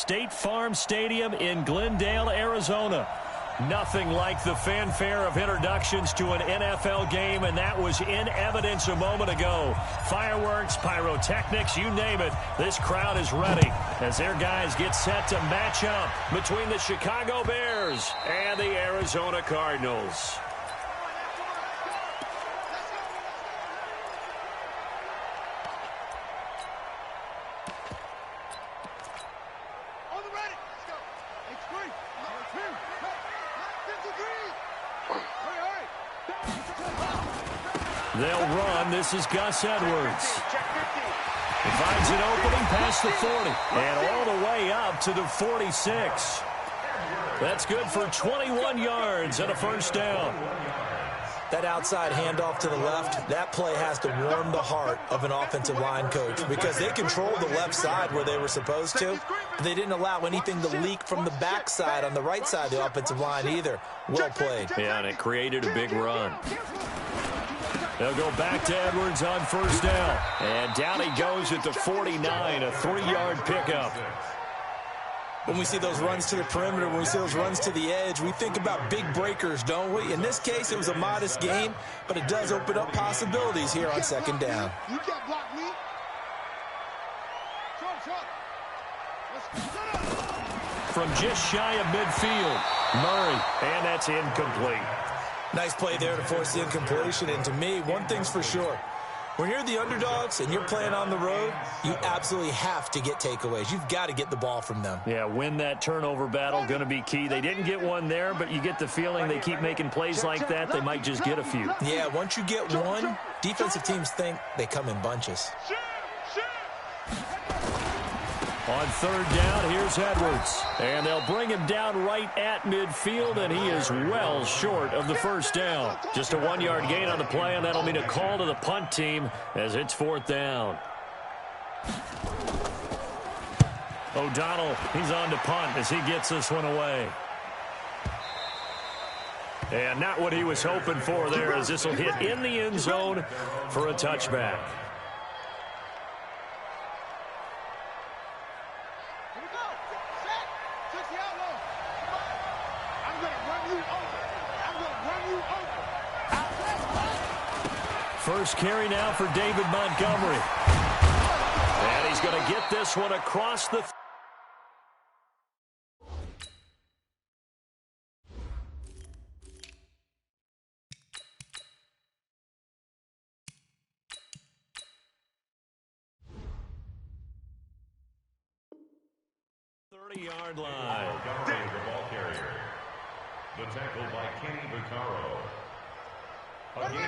State Farm Stadium in Glendale, Arizona. Nothing like the fanfare of introductions to an NFL game, and that was in evidence a moment ago. Fireworks, pyrotechnics, you name it. This crowd is ready as their guys get set to match up between the Chicago Bears and the Arizona Cardinals. They'll run. This is Gus Edwards. He finds an opening past the 40 and all the way up to the 46. That's good for 21 yards and a first down. That outside handoff to the left, that play has to warm the heart of an offensive line coach because they controlled the left side where they were supposed to. They didn't allow anything to leak from the backside on the right side of the offensive line either. Well played. Yeah, and it created a big run. They'll go back to Edwards on first down. And down he goes at the 49, a 3-yard pickup. When we see those runs to the perimeter, when we see those runs to the edge, we think about big breakers, don't we? In this case, it was a modest gain, but it does open up possibilities here on second down. You can't block me. From just shy of midfield, Murray, and that's incomplete. Nice play there to force the incompletion, and to me, one thing's for sure. When you're the underdogs and you're playing on the road, you absolutely have to get takeaways. You've got to get the ball from them. Yeah, win that turnover battle, going to be key. They didn't get one there, but you get the feeling they keep making plays like that, they might just get a few. Yeah, once you get one, defensive teams think they come in bunches. On third down, here's Edwards. And they'll bring him down right at midfield, and he is well short of the first down. Just a 1-yard gain on the play, and that'll mean a call to the punt team as it's fourth down. O'Donnell, he's on to punt as he gets this one away. And not what he was hoping for there, as this will hit in the end zone for a touchback. First carry now for David Montgomery. And he's going to get this one across the 30-yard line. Montgomery, the ball carrier. The tackle by Kenny Vaccaro.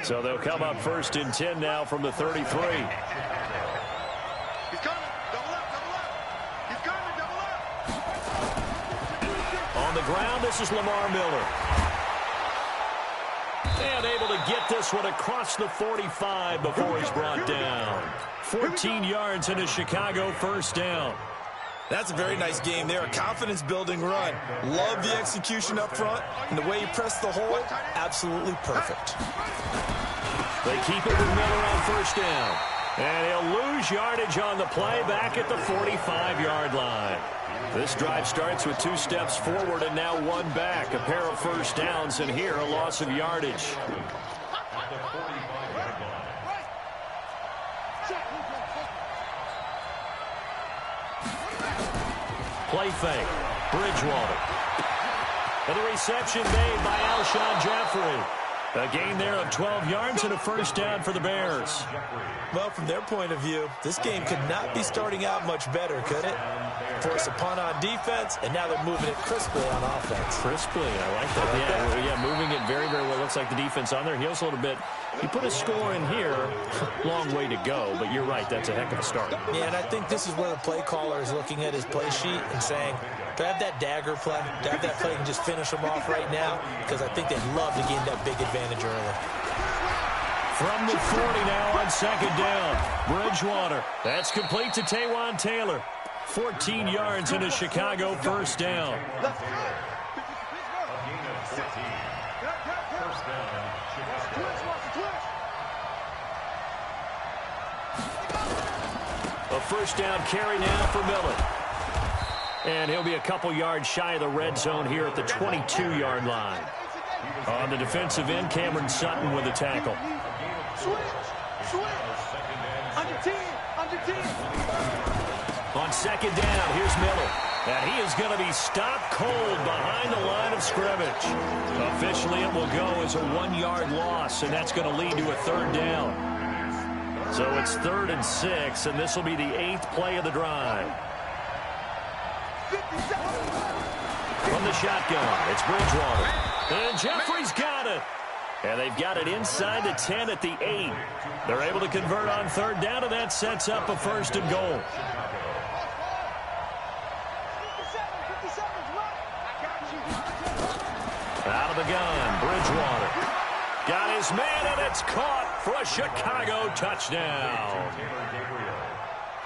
So they'll come up first and 10 now from the 33. He's coming. Double up, double up. He's coming, double up. On the ground, this is Lamar Miller. And able to get this one across the 45 before he's brought down. 14 yards and a Chicago first down. That's a very nice game there, a confidence-building run. Love the execution up front, and the way he pressed the hole, absolutely perfect. They keep it with Miller on first down. And he'll lose yardage on the play back at the 45-yard line. This drive starts with 2 steps forward and now 1 back. A pair of first downs, and here a loss of yardage. Play fake. Bridgewater. And the reception made by Alshon Jeffrey. A gain there of 12 yards and a first down for the Bears. Well, from their point of view, this game could not be starting out much better, could it? Force a punt on defense, and now they're moving it crisply on offense. Crisply, I like that. Yeah, moving it very, very well. Looks like the defense on their heels a little bit. You put a score in here, long way to go, but you're right, that's a heck of a start. Yeah, and I think this is where the play caller is looking at his play sheet and saying, do I have that dagger play? Do I have that play and just finish them off right now? Because I think they'd love to gain that big advantage early. From the 40 now on second down. Bridgewater. That's complete to Taywan Taylor. 14 yards and a Chicago first down. A first down carry now for Miller. And he'll be a couple yards shy of the red zone here at the 22-yard line. On the defensive end, Cameron Sutton with a tackle. Switch. Under 10. On second down, here's Miller. And he is going to be stopped cold behind the line of scrimmage. Officially, it will go as a 1-yard loss, and that's going to lead to a third down. So it's 3rd and 6, and this will be the 8th play of the drive. From the shotgun, it's Bridgewater. And Jeffrey's got it. And they've got it inside the 10 at the 8. They're able to convert on third down, and that sets up a 1st and goal. Out of the gun, Bridgewater. Got his man, and it's caught for a Chicago touchdown.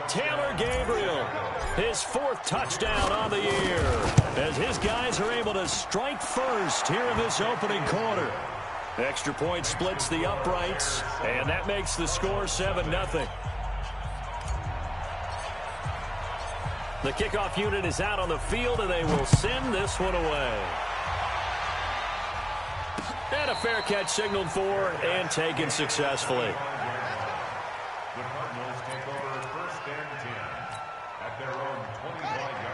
Taylor Gabriel, his 4th touchdown on the year, as his guys are able to strike first here in this opening quarter. Extra point splits the uprights, and that makes the score 7-0. The kickoff unit is out on the field, and they will send this one away. And a fair catch signaled for and taken successfully.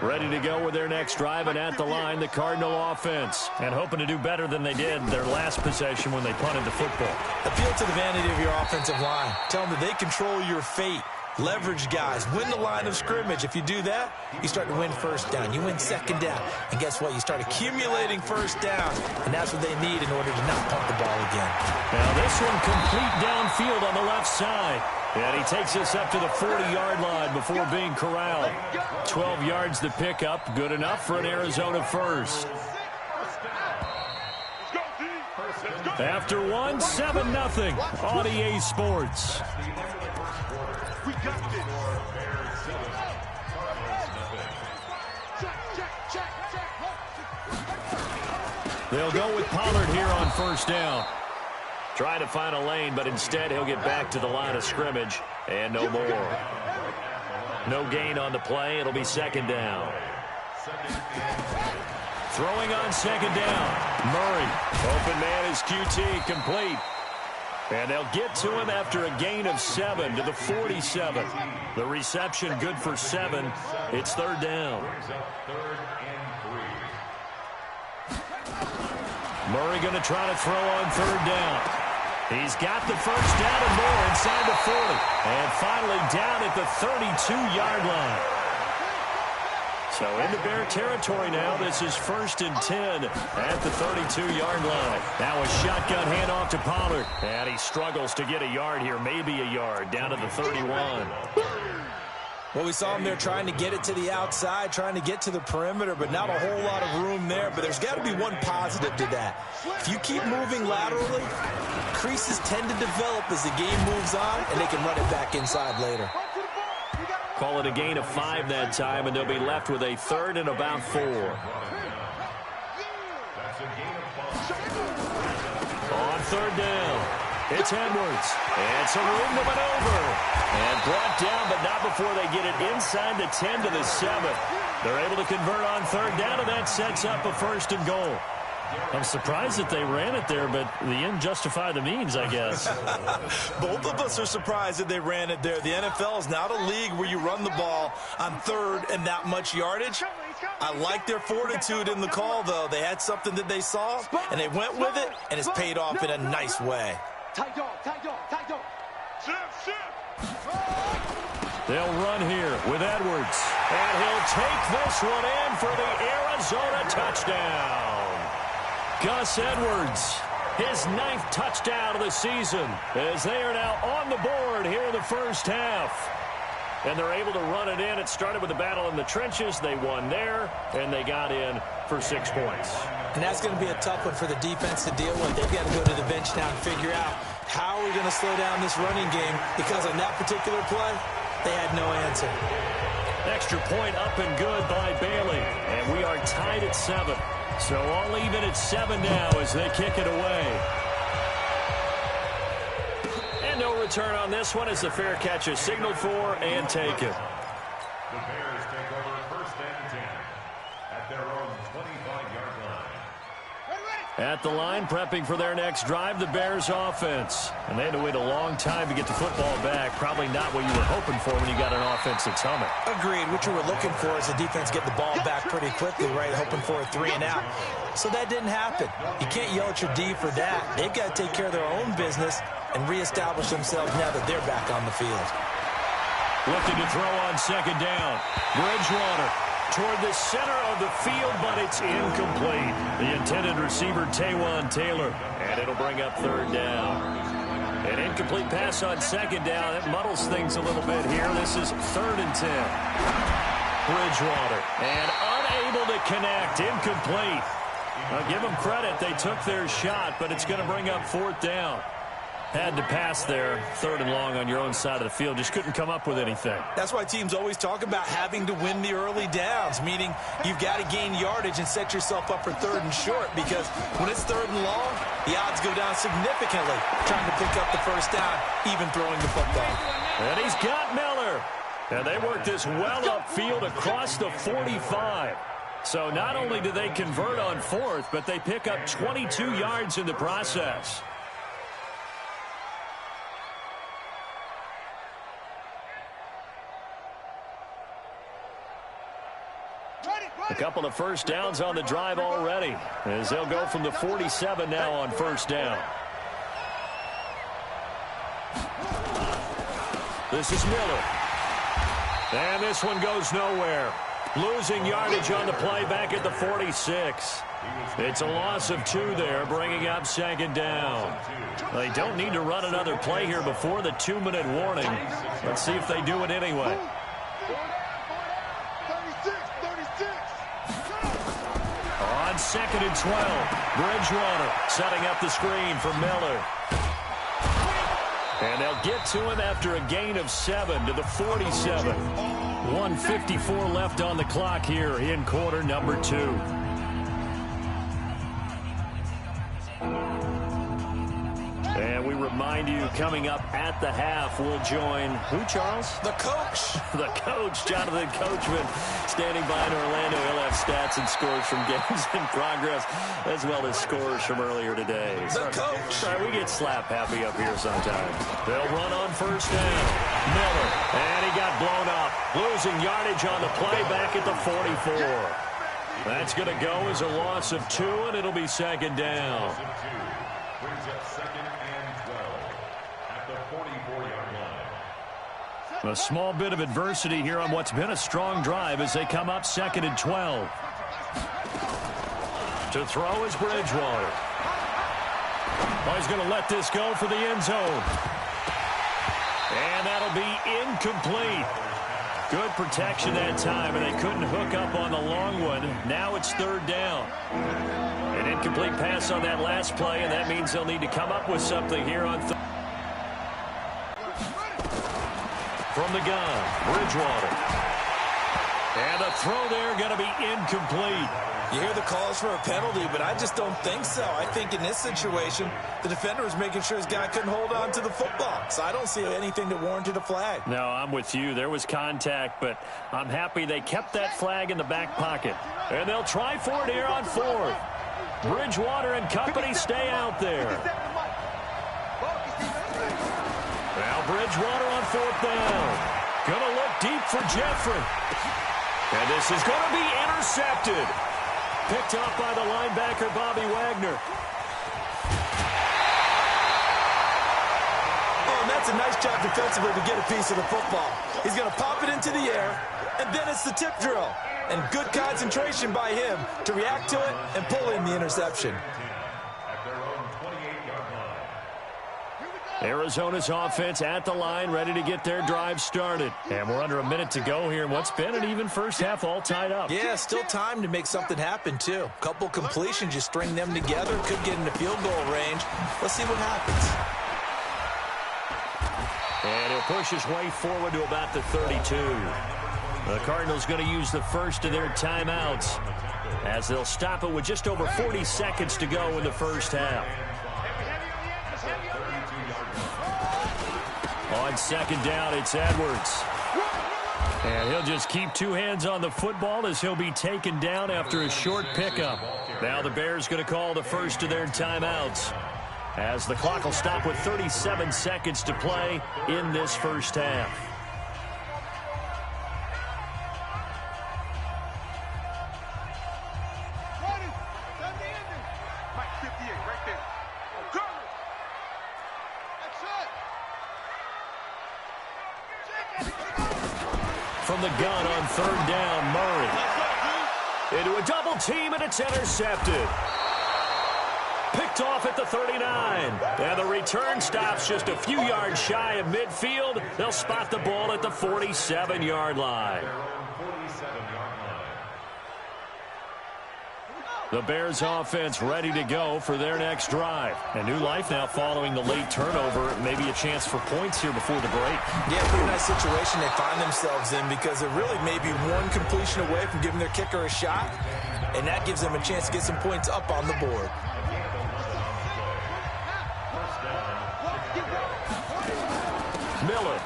Ready to go with their next drive, and at the line, the Cardinal offense. And hoping to do better than they did their last possession when they punted the football. Appeal to the vanity of your offensive line. Tell them that they control your fate. Leverage guys. Win the line of scrimmage. If you do that, you start to win first down. You win second down. And guess what? You start accumulating first down. And that's what they need in order to not punt the ball again. Now this one complete downfield on the left side. And he takes us up to the 40-yard line before being corralled. 12 yards to pick up. Good enough for an Arizona first. After one, 7-0 on EA Sports. We got this. They'll go with Pollard here on first down. Trying to find a lane, but instead he'll get back to the line of scrimmage, and no more. No gain on the play. It'll be second down. Throwing on second down. Murray. Open man is QT, complete. And they'll get to him after a gain of 7 to the 47. The reception good for 7. It's third down. Murray going to try to throw on third down. He's got the first down and more inside the 40. And finally down at the 32-yard line. So into Bear territory now. This is 1st and 10 at the 32-yard line. Now a shotgun handoff to Pollard. And he struggles to get a yard here, maybe a yard, down to the 31. Well, we saw him there trying to get it to the outside, trying to get to the perimeter, but not a whole lot of room there. But there's got to be one positive to that. If you keep moving laterally, creases tend to develop as the game moves on, and they can run it back inside later. Call it a gain of 5 that time, and they'll be left with a 3rd and about 4. On third down, it's Edwards. And some room to maneuver. And brought down, but not before they get it inside the 10 to the 7. They're able to convert on third down, and that sets up a 1st and goal. I'm surprised that they ran it there, but the end justified the means, I guess. Both of us are surprised that they ran it there. The NFL is not a league where you run the ball on third and that much yardage. I like their fortitude in the call, though. They had something that they saw, and they went with it, and it's paid off in a nice way. Tight dog, tight dog, tight dog. Shift. They'll run here with Edwards. And he'll take this one in for the Arizona touchdown. Gus Edwards, his 9th touchdown of the season, as they are now on the board here in the first half. And they're able to run it in. It started with a battle in the trenches. They won there, and they got in for 6 points. And that's going to be a tough one for the defense to deal with. They've got to go to the bench now and figure out how are we going to slow down this running game, because on that particular play, they had no answer. Extra point up and good by Bailey. And we are tied at 7. So all even at 7 now as they kick it away. And no return on this one as the fair catch is signaled for and taken. The Bears take over 1st and 10. At the line, prepping for their next drive, the Bears offense. And they had to wait a long time to get the football back. Probably not what you were hoping for when you got an offense that's humming. Agreed. What you were looking for is the defense get the ball back pretty quickly, right? Hoping for a 3-and-out. So that didn't happen. You can't yell at your D for that. They've got to take care of their own business and reestablish themselves now that they're back on the field. Looking to throw on second down. Bridgewater toward the center of the field, but it's incomplete. The intended receiver, Taywan Taylor, and it'll bring up third down. An incomplete pass on second down. That muddles things a little bit here. This is 3rd and 10. Bridgewater, and unable to connect. Incomplete. I'll give them credit. They took their shot, but it's going to bring up 4th down. Had to pass there, 3rd and long on your own side of the field. Just couldn't come up with anything. That's why teams always talk about having to win the early downs, meaning you've got to gain yardage and set yourself up for 3rd and short, because when it's 3rd and long, the odds go down significantly trying to pick up the first down, even throwing the football. And he's got Miller. And they work this well upfield across the 45. So not only do they convert on 4th, but they pick up 22 yards in the process. A couple of first downs on the drive already, as they'll go from the 47 now on first down. This is Miller. And this one goes nowhere. Losing yardage on the play back at the 46. It's a loss of 2 there, bringing up second down. They don't need to run another play here before the 2-minute warning. Let's see if they do it anyway. On 2nd and 12, Bridgewater setting up the screen for Miller. And they'll get to him after a gain of 7 to the 47. 1:54 left on the clock here in quarter number 2. And we remind you, coming up at the half, we'll join who, Charles? The coach. The coach, Jonathan Coachman, standing by in Orlando. He'll have stats and scores from games in progress, as well as scores from earlier today. The coach. Sorry, we get slap happy up here sometimes. They'll run on first down. Miller, and he got blown up. Losing yardage on the play back at the 44. That's going to go as a loss of 2, and it'll be second down. Brings up 2nd and 12 at the 44-yard line. A small bit of adversity here on what's been a strong drive as they come up 2nd and 12. To throw is Bridgewater. Oh, he's going to let this go for the end zone. And that'll be incomplete. Good protection that time, and they couldn't hook up on the long one. Now it's 3rd down. An incomplete pass on that last play, and that means they'll need to come up with something here on from the gun, Bridgewater. And a throw there going to be incomplete. You hear the calls for a penalty, but I just don't think so. I think in this situation, the defender was making sure his guy couldn't hold on to the football. So I don't see anything that warranted a flag. No, I'm with you. There was contact, but I'm happy they kept that flag in the back pocket. And they'll try for it here on 4th. Bridgewater and company stay out there. Now Bridgewater on 4th down. Gonna look deep for Jeffrey. And this is going to be intercepted. Picked up by the linebacker, Bobby Wagner. Oh, and that's a nice job defensively to get a piece of the football. He's going to pop it into the air, and then it's the tip drill. And good concentration by him to react to it and pull in the interception. Arizona's offense at the line, ready to get their drive started. And we're under a minute to go here in what's been an even first half, all tied up. Yeah, still time to make something happen, too. Couple completions, you string them together, could get into field goal range. Let's see what happens. And he'll push his way forward to about the 32. The Cardinals going to use the first of their timeouts as they'll stop it with just over 40 seconds to go in the first half. On second down, it's Edwards. And he'll just keep two hands on the football as he'll be taken down after a short pickup. Now the Bears going to call the first of their timeouts, as the clock will stop with 37 seconds to play in this first half. From the gun on third down, Murray. Into a double team, and it's intercepted. Picked off at the 39. And the return stops just a few yards shy of midfield. They'll spot the ball at the 47-yard line. The Bears offense ready to go for their next drive. A new life now following the late turnover. Maybe a chance for points here before the break. Yeah, pretty nice situation they find themselves in, because they're really maybe one completion away from giving their kicker a shot, and that gives them a chance to get some points up on the board. Miller.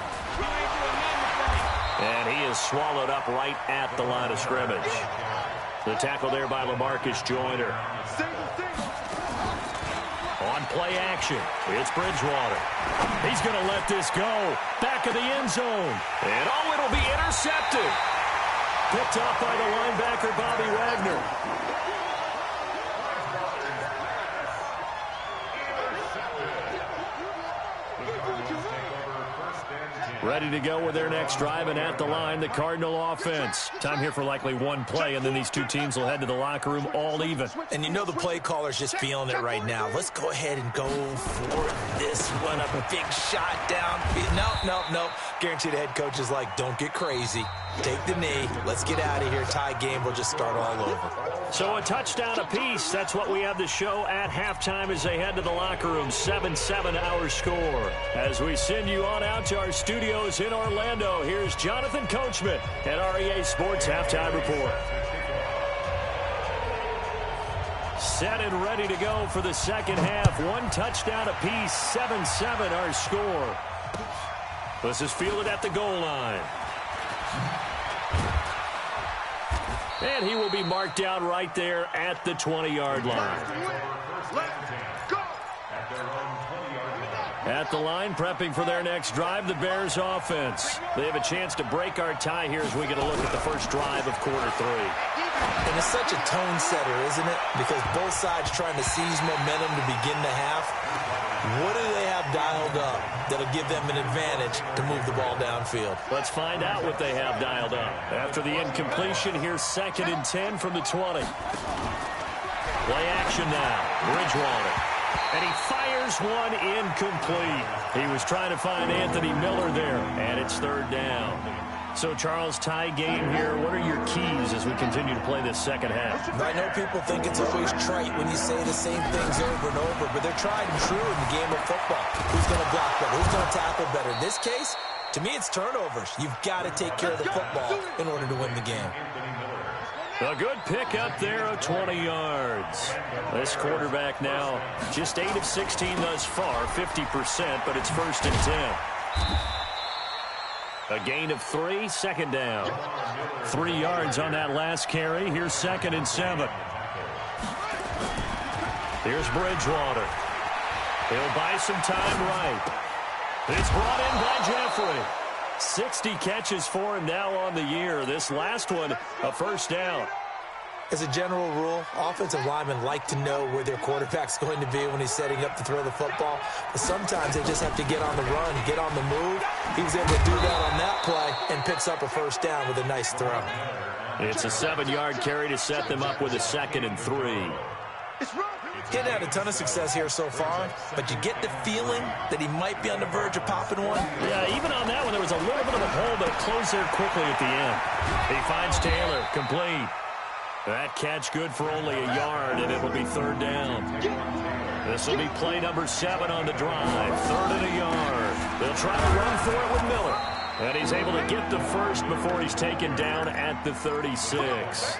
And he is swallowed up right at the line of scrimmage. The tackle there by LaMarcus Joyner. On play action, it's Bridgewater. He's going to let this go. Back of the end zone. And it'll be intercepted. Picked off by the linebacker, Bobby Wagner. Ready to go with their next drive, and at the line, the Cardinal offense. Time here for likely one play, and then these two teams will head to the locker room all even. And you know the play caller's just feeling it right now. Let's go ahead and go for this one. A big shot down. Nope. Guarantee the head coach is like, don't get crazy. Take the knee. Let's get out of here. Tie game. We'll just start all over. So a touchdown apiece. That's what we have to show at halftime as they head to the locker room. 7-7 our score. As we send you on out to our studios in Orlando, here's Jonathan Coachman at REA Sports Halftime Report. Set and ready to go for the second half. One touchdown apiece. 7-7 our score. This is fielded at the goal line. And he will be marked down right there at the 20-yard line. At the line, prepping for their next drive, the Bears offense. They have a chance to break our tie here as we get a look at the first drive of quarter three. And it's such a tone setter, isn't it? Because both sides trying to seize momentum to begin the half. What do they have dialed up that'll give them an advantage to move the ball downfield? Let's find out what they have dialed up. After the incompletion, here's 2nd and 10 from the 20. Play action now. Bridgewater. And he fires one incomplete. He was trying to find Anthony Miller there, and it's third down. So, Charles, tie game here. What are your keys as we continue to play this second half? I know people think it's always trite when you say the same things over and over, but they're tried and true in the game of football. Who's going to block better? Who's going to tackle better? In this case, to me, it's turnovers. You've got to take care of the football in order to win the game. A good pick up there of 20 yards. This quarterback now just 8 of 16 thus far, 50%, but it's 1st and 10. A gain of 3, second down. 3 yards on that last carry. Here's 2nd and 7. Here's Bridgewater. He'll buy some time right. It's brought in by Jeffrey. 60 catches for him now on the year. This last one, a first down. As a general rule, offensive linemen like to know where their quarterback's going to be when he's setting up to throw the football. But sometimes they just have to get on the run, get on the move. He was able to do that on that play and picks up a first down with a nice throw. It's a 7-yard carry to set them up with a 2nd and 3. He's had a ton of success here so far, but you get the feeling that he might be on the verge of popping one. Yeah, even on that one, there was a little bit of a hole, but it closed there quickly at the end. He finds Taylor, complete. That catch good for only a yard, and it'll be third down. This will be play number 7 on the drive. 3rd and a yard. They'll try to run for it with Miller. And he's able to get the first before he's taken down at the 36.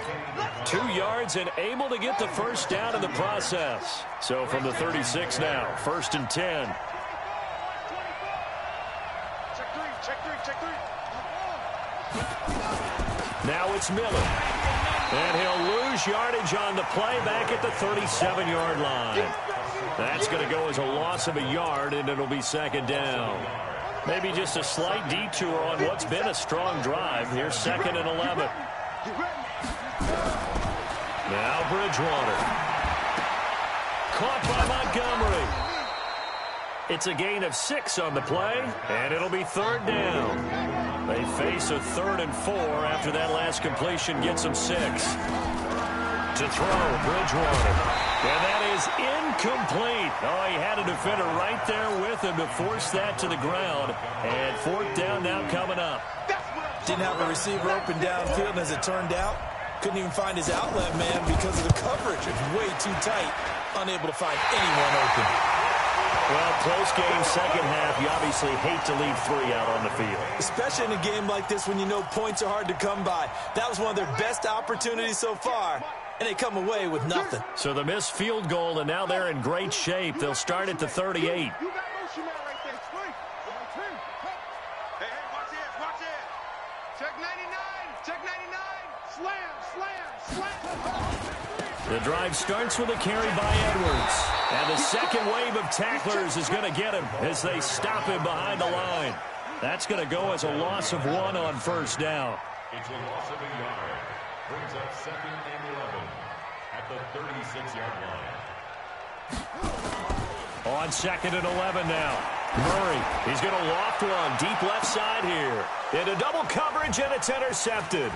2 yards and able to get the first down in the process. So from the 36 now, 1st and 10. Now it's Miller. And he'll lose yardage on the play back at the 37-yard line. That's going to go as a loss of a yard, and it'll be second down. Maybe just a slight detour on what's been a strong drive. Here's 2nd and 11. Now Bridgewater. Caught by Montgomery. It's a gain of 6 on the play, and it'll be 3rd down. They face a 3rd and 4 after that last completion gets them 6. To throw, Bridgewater. And that is incomplete. Oh, he had a defender right there with him to force that to the ground. And 4th down now coming up. Didn't have a receiver open downfield, and as it turned out, couldn't even find his outlet man because of the coverage. It's way too tight. Unable to find anyone open. Well, close game, second half. You obviously hate to leave 3 out on the field. Especially in a game like this when you know points are hard to come by. That was one of their best opportunities so far, and they come away with nothing. So the missed field goal, and now they're in great shape. They'll start at the 38. Hey, watch this, watch this. Check 99, check 99. Slam, slam, slam. The drive starts with a carry by Edwards. And the second wave of tacklers is going to get him as they stop him behind the line. That's going to go as a loss of 1 on 1st down. It's a loss of a yard. Brings up 2nd and 11 at the 36-yard line. On 2nd and 11 now. Murray, he's going to loft one deep left side here. Into double coverage, and it's intercepted.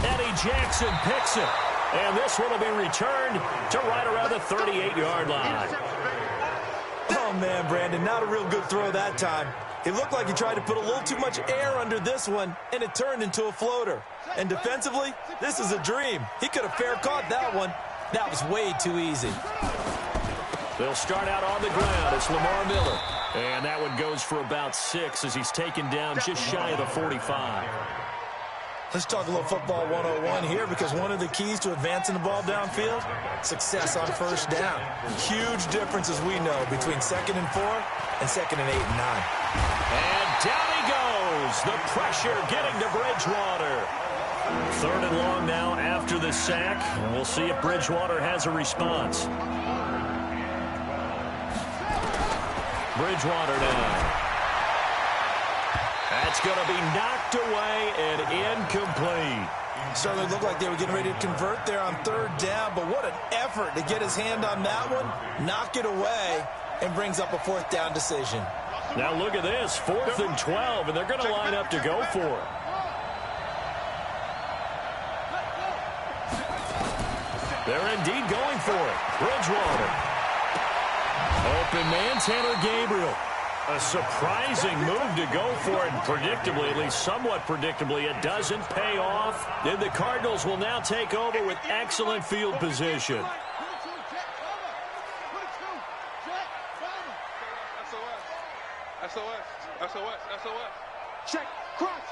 Eddie Jackson picks it. And this one will be returned to right around the 38-yard line. Oh, man, Brandon, not a real good throw that time. It looked like he tried to put a little too much air under this one, and it turned into a floater. And defensively, this is a dream. He could have fair caught that one. That was way too easy. They'll start out on the ground. It's Lamar Miller. And that one goes for about 6 as he's taken down just shy of the 45. Let's talk a little football 101 here, because one of the keys to advancing the ball downfield, success on 1st down. Huge difference, as we know, between 2nd and 4 and 2nd and 8 and 9. And down he goes. The pressure getting to Bridgewater. 3rd and long now after the sack. And we'll see if Bridgewater has a response. Bridgewater now. That's going to be knocked away and incomplete. Certainly looked like they were getting ready to convert there on 3rd down, but what an effort to get his hand on that one, knock it away, and brings up a 4th down decision. Now look at this, 4th and 12, and they're going to line up to go for it. They're indeed going for it. Bridgewater. Open man, Taylor Gabriel. A surprising move to go for it, and predictably, at least somewhat predictably, it doesn't pay off. Then the Cardinals will now take over with excellent field position. SOS. Check, crunch.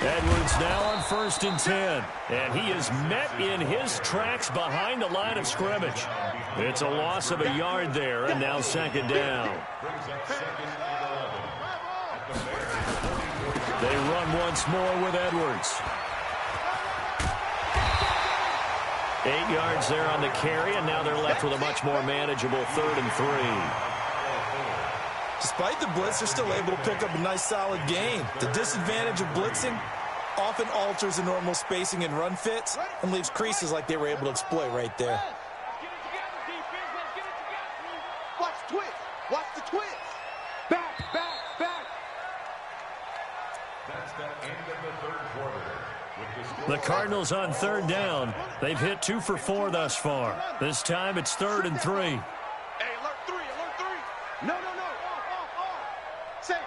Edwards now on 1st and 10. And he is met in his tracks behind the line of scrimmage. It's a loss of a yard there, and now 2nd down. They run once more with Edwards. 8 yards there on the carry, and now they're left with a much more manageable 3rd and 3. Despite the blitz, they're still able to pick up a nice solid gain. The disadvantage of blitzing often alters the normal spacing and run fits and leaves creases like they were able to exploit right there. Watch the twist. Back. That's the end of the 3rd quarter. The Cardinals on 3rd down. They've hit 2 for 4 thus far. This time it's 3rd and 3. Hey, alert 3. No. Safe.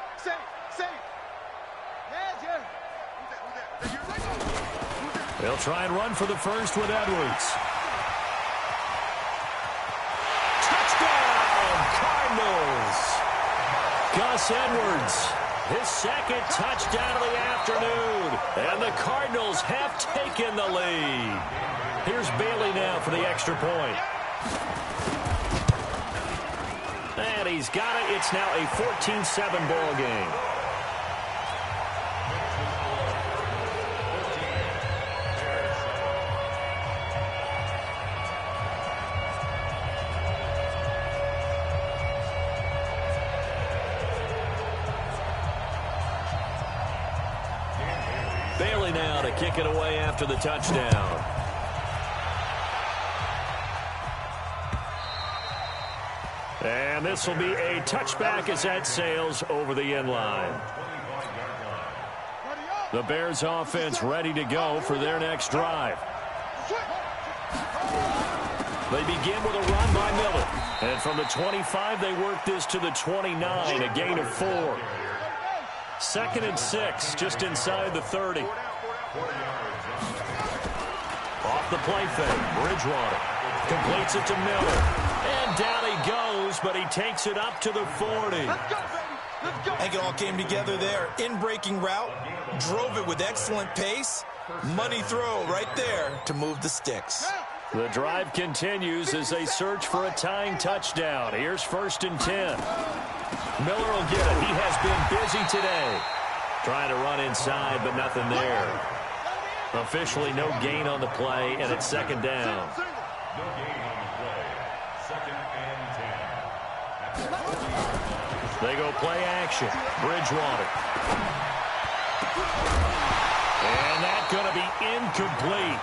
They'll try and run for the first with Edwards. Touchdown, Cardinals! Gus Edwards, his 2nd touchdown of the afternoon. And the Cardinals have taken the lead. Here's Bailey now for the extra point. And he's got it. It's now a 14-7 ball game. to kick it away after the touchdown. And this will be a touchback as that sails over the end line. The Bears offense ready to go for their next drive. They begin with a run by Miller. And from the 25, they work this to the 29, a gain of 4. 2nd and 6, just inside the 30. Off the play fake, Bridgewater completes it to Miller. And down he goes, but he takes it up to the 40. I think it all came together there. In-breaking route, drove it with excellent pace. Money throw right there to move the sticks. The drive continues as they search for a tying touchdown. Here's 1st and 10. Miller will get it. He has been busy today. Trying to run inside, but nothing there. Officially no gain on the play, and it's 2nd down. No gain on the play. 2nd and 10. They go play action. Bridgewater. And that's going to be incomplete.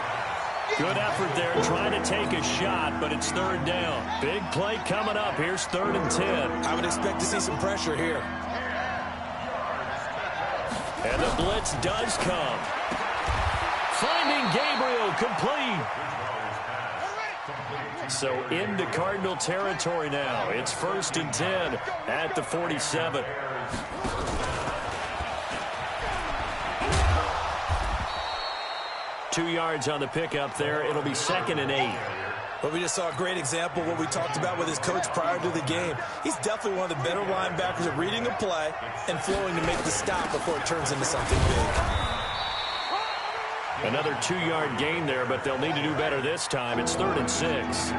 Good effort there trying to take a shot, but it's 3rd down. Big play coming up. Here's 3rd and 10. I would expect to see some pressure here. And the blitz does come. Finding Gabriel complete. So into Cardinal territory now. It's 1st and 10 at the 47. Two yards on the pickup there. It'll be 2nd and 8. But we just saw a great example of what we talked about with his coach prior to the game. He's definitely one of the better linebackers at reading a play and flowing to make the stop before it turns into something big. Another 2-yard gain there, but they'll need to do better this time. It's 3rd and 6.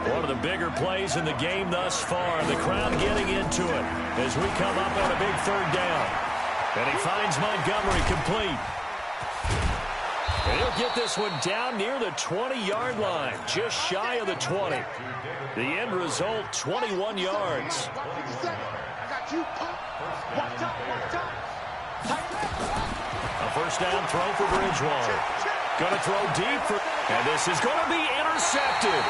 One of the bigger plays in the game thus far. The crowd getting into it as we come up on a big 3rd down. And he finds Montgomery complete. And he'll get this one down near the 20-yard line, just shy of the 20. The end result, 21 yards. A 1st down throw for Bridgewater. Going to throw deep for, and this is going to be intercepted.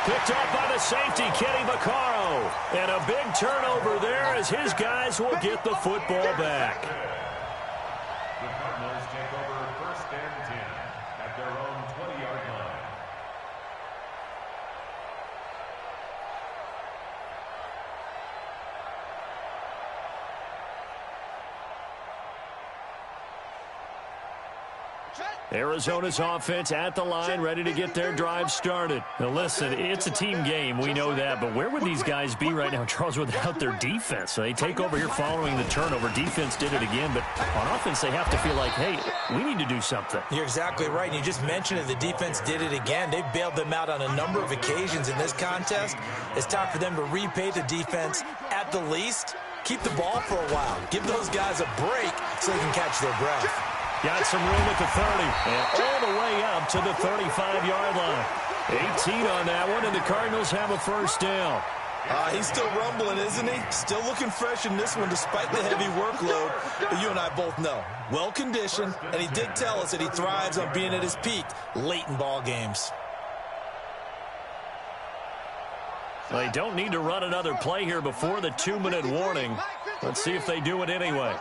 Picked up by the safety, Kenny Vaccaro. And a big turnover there as his guys will get the football back. The Cardinals take over 1st and 10 at their own 20-yard line. Arizona's offense at the line, ready to get their drive started. Now listen, it's a team game, we know that, but where would these guys be right now, Charles, without their defense? They take over here following the turnover. Defense did it again, but on offense they have to feel like, hey, we need to do something. You're exactly right, and you just mentioned it. The defense did it again. They bailed them out on a number of occasions in this contest. It's time for them to repay the defense at the least. Keep the ball for a while. Give those guys a break so they can catch their breath. Got some room at the 30, and all the way up to the 35-yard line. 18 on that one, and the Cardinals have a 1st down. He's still rumbling, isn't he? Still looking fresh in this one despite the heavy workload. But you and I both know, well-conditioned, and he did tell us that he thrives on being at his peak late in ball games. They don't need to run another play here before the 2-minute warning. Let's see if they do it anyway.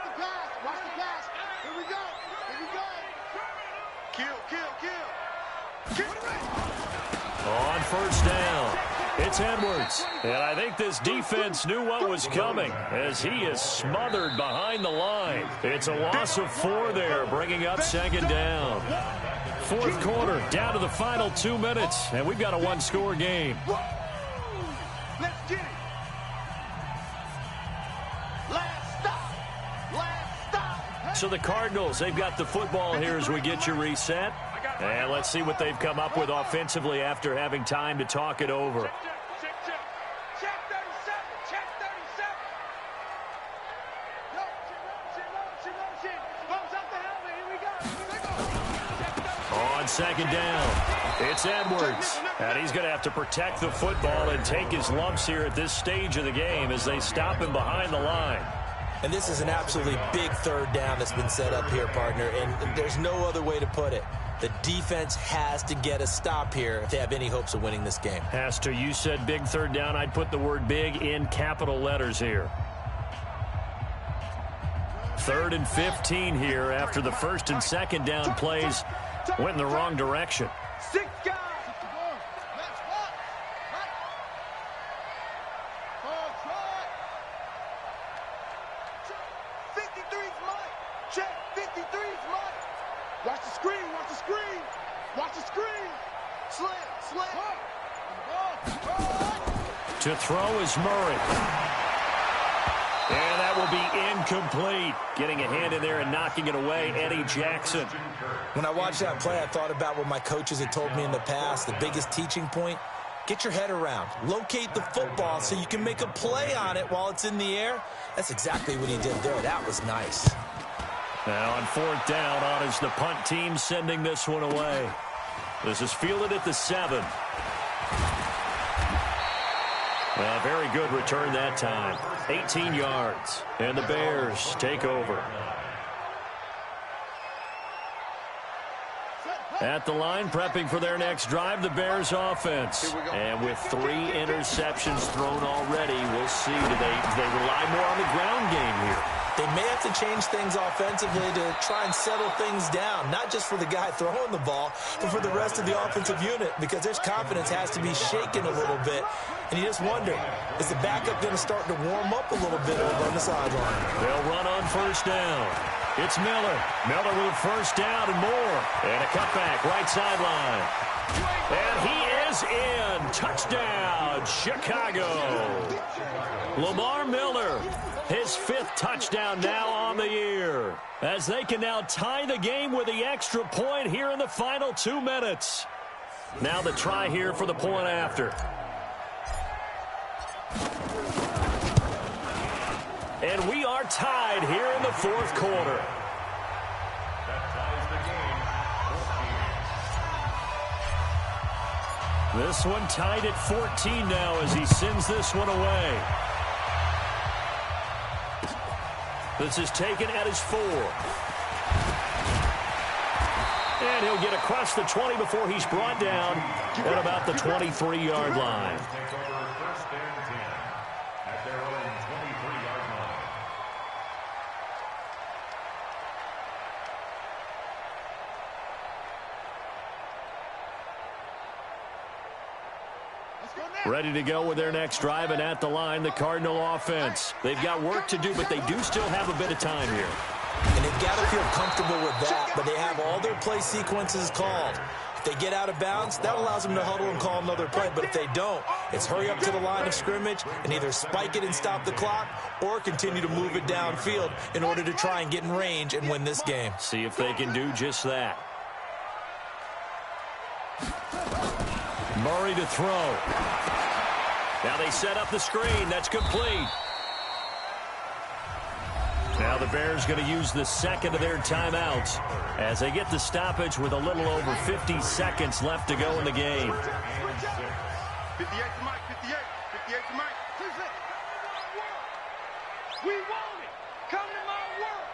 On 1st down, it's Edwards. And I think this defense knew what was coming as he is smothered behind the line. It's a loss of 4 there, bringing up 2nd down. 4th quarter, down to the final 2 minutes, and we've got a 1-score game. Let's get it. Last stop. Last stop. So the Cardinals, they've got the football here as we get you reset. And let's see what they've come up with offensively after having time to talk it over. Check 37. Check 37. Yo, motion. Close up the helmet. Here we go. On 2nd down, it's Edwards. And he's going to have to protect the football and take his lumps here at this stage of the game as they stop him behind the line. And this is an absolutely big third down that's been set up here, partner, and there's no other way to put it. The defense has to get a stop here if they have any hopes of winning this game. Has to. You said big third down. I'd put the word big in capital letters here. 3rd and 15 here after the 1st and 2nd down plays went in the wrong direction. 6 guys. 53's Mike. Check. 53's Mike. Watch the screen. Watch the screen. Watch the screen. Slam. Slam. To throw is Murray. And that will be incomplete. Getting a hand in there and knocking it away, Eddie Jackson. When I watched that play, I thought about what my coaches had told me in the past. The biggest teaching point, get your head around. Locate the football so you can make a play on it while it's in the air. That's exactly what he did there. That was nice. Now on 4th down, on is the punt team sending this one away. This is fielded at the 7. A very good return that time. 18 yards. And the Bears take over. At the line, prepping for their next drive, the Bears offense. And with 3 interceptions thrown already, we'll see. Do they rely more on the ground game here? They may have to change things offensively to try and settle things down, not just for the guy throwing the ball, but for the rest of the offensive unit, because their confidence has to be shaken a little bit. And you just wonder, is the backup going to start to warm up a little bit over on the sideline? They'll run on 1st down. It's Miller. Miller with a 1st down and more. And a cutback, right sideline. And he is in. Touchdown, Chicago. Lamar Miller, his 5th touchdown now on the year. As they can now tie the game with the extra point here in the final 2 minutes. Now the try here for the point after. And we are tied here in the 4th quarter. That ties the game. 14. This one tied at 14 now as he sends this one away. This is taken at his 4. And he'll get across the 20 before he's brought down at about the 23-yard line. Take over 1st and 10 at their own 23-yard line. Ready to go with their next drive, and at the line, the Cardinal offense. They've got work to do, but they do still have a bit of time here. And they've got to feel comfortable with that, but they have all their play sequences called. If they get out of bounds, that allows them to huddle and call another play. But if they don't, it's hurry up to the line of scrimmage and either spike it and stop the clock or continue to move it downfield in order to try and get in range and win this game. See if they can do just that. Murray to throw. Now they set up the screen. That's complete. Now the Bears going to use the 2nd of their timeouts as they get the stoppage with a little over 50 seconds left to go in the game. 58 to Mike. 58 to Mike. We want it. Come to my world.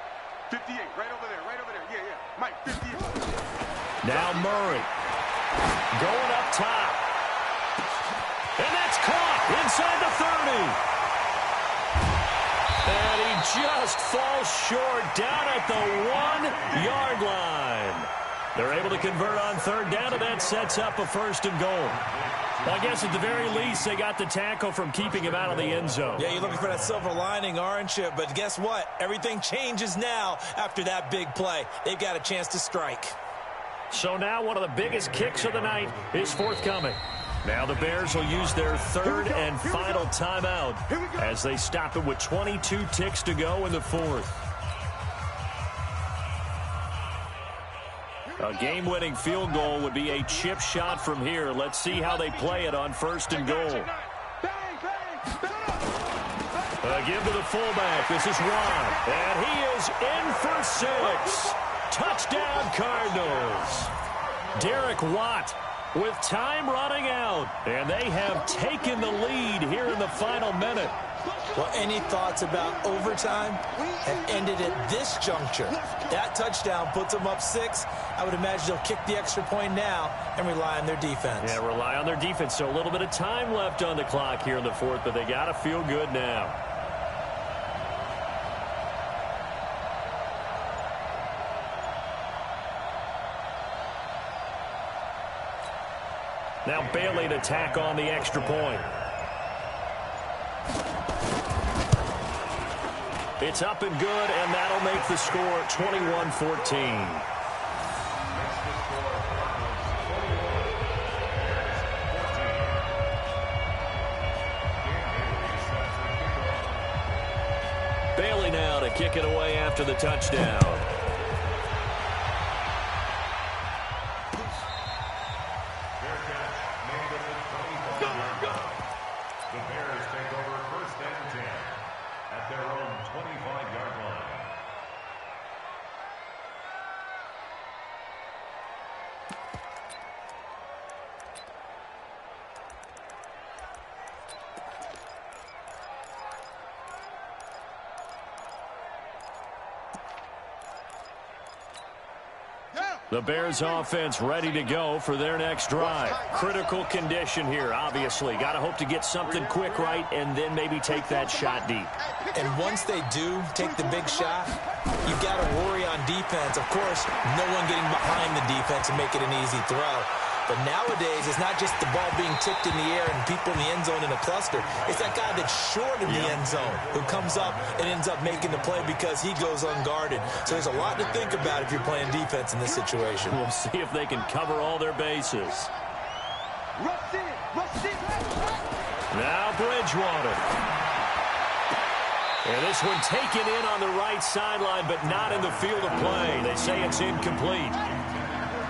58, right over there. Yeah. Mike, 58. Now Murray going up top. And that's caught inside the 30. And he just falls short down at the 1-yard line. They're able to convert on 3rd down, and that sets up a 1st and goal. Well, I guess at the very least, they got the tackle from keeping him out of the end zone. Yeah, you're looking for that silver lining, aren't you? But guess what? Everything changes now after that big play. They've got a chance to strike. So now one of the biggest kicks of the night is forthcoming. Now the Bears will use their 3rd and final timeout as they stop it with 22 ticks to go in the 4th. A game-winning field goal would be a chip shot from here. Let's see how they play it on 1st and goal. Give to the fullback. This is Ron. And he is in for 6. Touchdown, Cardinals. Derek Watt with time running out. And they have taken the lead here in the final minute. Well, any thoughts about overtime have ended at this juncture. That touchdown puts them up 6. I would imagine they'll kick the extra point now and rely on their defense. Yeah, rely on their defense. So a little bit of time left on the clock here in the fourth, but they got to feel good now. Now Bailey to tack on the extra point. It's up and good, and that'll make the score 21-14. Bailey now to kick it away after the touchdown. The Bears take over 1st and 10 at their own 25-yard line. The Bears offense ready to go for their next drive. Critical condition here, obviously. Got to hope to get something quick right and then maybe take that shot deep. And once they do take the big shot, you've got to worry on defense. Of course, no one getting behind the defense and make it an easy throw. But nowadays, it's not just the ball being tipped in the air and people in the end zone in a cluster. It's that guy that's short in the end zone who comes up and ends up making the play because he goes unguarded. So there's a lot to think about if you're playing defense in this situation. We'll see if they can cover all their bases. Now Bridgewater. And this one taken in on the right sideline, but not in the field of play. They say it's incomplete.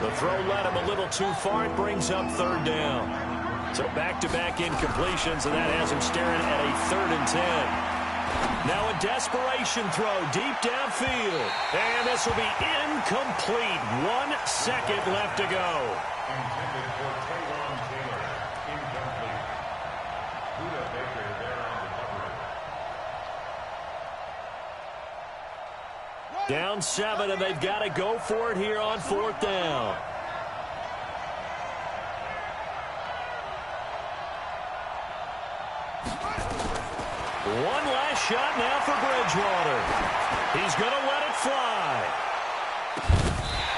The throw led him a little too far. It brings up 3rd down. So back-to-back incompletions, and that has him staring at a 3rd and 10. Now a desperation throw deep downfield. And this will be incomplete. 1 second left to go. Intended for Taylor. Incomplete. Buda Baker there on the coverage. Down 7, and they've got to go for it here on 4th down. One last shot now for Bridgewater. He's going to let it fly.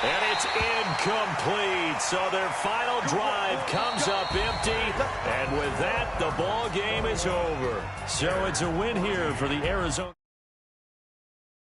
And it's incomplete. So their final drive comes up empty. And with that, the ball game is over. So it's a win here for the Arizona.